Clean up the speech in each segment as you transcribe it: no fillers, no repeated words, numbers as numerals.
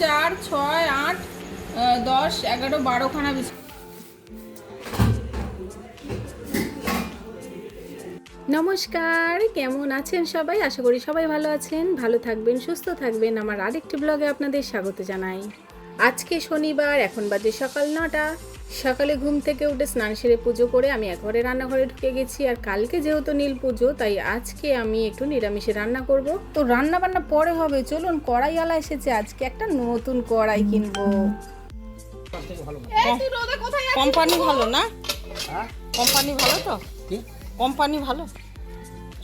4 6 8 10 11 12খানা biscuit. নমস্কার, কেমন আছেন সবাই? আশা করি সবাই ভালো আছেন, ভালো থাকবেন, সুস্থ থাকবেন। আমার আরেকটি ব্লগে আপনাদের স্বাগত জানাই। আজকে শনিবার, এখন বাজে সকাল 9টা। সকালে ঘুম থেকে উঠে স্নান সেরে পুজো করে আমি একবারে রান্নাঘরে ঢুকে গেছি। আর কালকে যেহেতু নীল পুজো, তাই আজকে আমি একটু নিরামিষে রান্না করব। তো রান্না বান্না পরে হবে, চলুন। কড়াইওয়ালা এসেছে, আজকে একটা নতুন কড়াই কিনবো। কোম্পানি ভালো না? কোম্পানি ভালো তো? কি কোম্পানি ভালো?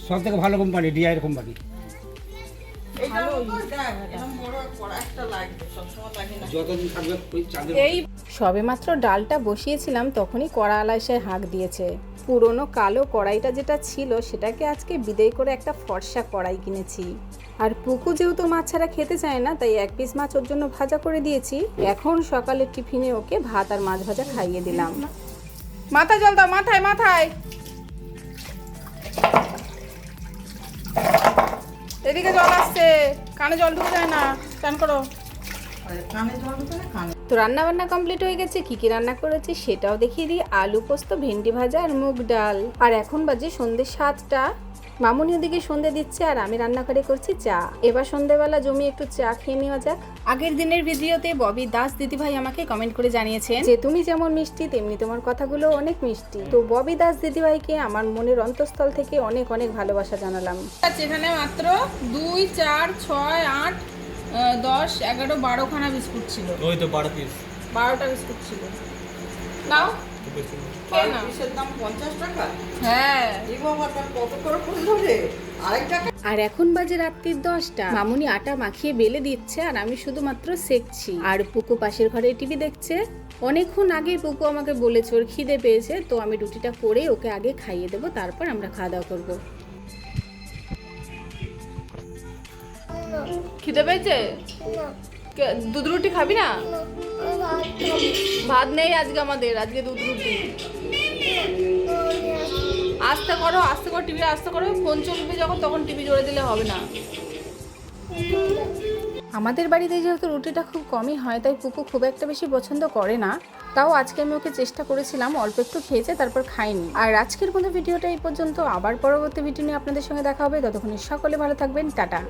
সব থেকে ভালো কোম্পানি ডিআই কোম্পানি। যতদিন থাকবে ওই চাঁদের এই সবেমাত্র ডালটা বসিয়েছিলাম, তখনই কড়াওয়ালা এসে হাঁক দিয়েছে। পুরনো কালো কড়াইটা যেটা ছিল, সেটাকে আজকে বিদায় করে একটা ফর্সা কড়াই কিনেছি। আর পুকু যেহেতু মাছ ছাড়া খেতে চায় না, তাই এক পিস মাছ ওর জন্য ভাজা করে দিয়েছি। এখন সকালের টিফিনে ওকে ভাত আর মাছ ভাজা খাইয়ে দিলাম। মাথায় জল দাও, মাথায় মাথায়। এদিকে জল আসছে, কানে জল ঢুকে যায় না, চান করো। তো রান্না বান্না কমপ্লিট হয়ে গেছে। কি কি রান্না করেছি সেটাও দেখিয়ে দিই। আলু পোস্ত, ভেন্ডি ভাজা আর মুগ ডাল। আর এখন বাজে সন্ধ্যে 7টা। মামুনি ওদিকে সন্ধ্যে দিচ্ছে আর আমি রান্নাঘরে করছি চা। এবার সন্ধ্যেবেলা জমি একটু চা খেয়ে নেওয়া যাক। আগের দিনের ভিডিওতে ববি দাস দিদিভাই আমাকে কমেন্ট করে জানিয়েছেন যে তুমি যেমন মিষ্টি তেমনি তোমার কথাগুলো অনেক মিষ্টি। তো ববি দাস দিদিভাইকে আমার মনের অন্তঃস্থল থেকে অনেক অনেক ভালোবাসা জানালাম। এখানে মাত্র 2 4 6 8 10 11 12খানা বিস্কুট ছিল। ওই তো 12 পিস 12টা বিস্কুট ছিল। নাও খেয়ে নাও। পিসের দাম 50 টাকা? হ্যাঁ, এই বাবা, তার কত করে পড়লো রে? আরেক টাকা। আর এখন বাজে রাত্রির 10টা। মামুনি আটা মাখিয়ে বেলে দিচ্ছে আর আমি শুধুমাত্র সেকছি। আর পুকু পাশের ঘরে টিভি দেখছে। অনেকক্ষণ আগে পুকু আমাকে বলেছে ওর খিদে পেয়েছে, তো আমি রুটিটা করে ওকে আগে খাইয়ে দেবো, তারপর আমরা খাওয়া দাওয়া করবো। খিদে পেয়েছে? দুধ রুটি খাবি না? ভাত নেই আজকে আমাদের, আজকে দুধ রুটি। আস্তে করো, আস্তে করো, টিভি আস্তে করো। ফোন চলবে যখন, তখন টিভি জোরে দিলে হবে না। আমাদের বাড়িতে যেহেতু রুটিটা খুব কমই হয়, তাই পুকু খুব একটা বেশি পছন্দ করে না। তাও আজকে আমি ওকে চেষ্টা করেছিলাম, অল্প একটু খেয়েছে, তারপর খাইনি। আর আজকের মতো ভিডিওটা এই পর্যন্ত। আবার পরবর্তী ভিডিও নিয়ে আপনাদের সঙ্গে দেখা হবে। ততক্ষণে সকলে ভালো থাকবেন, টাটা।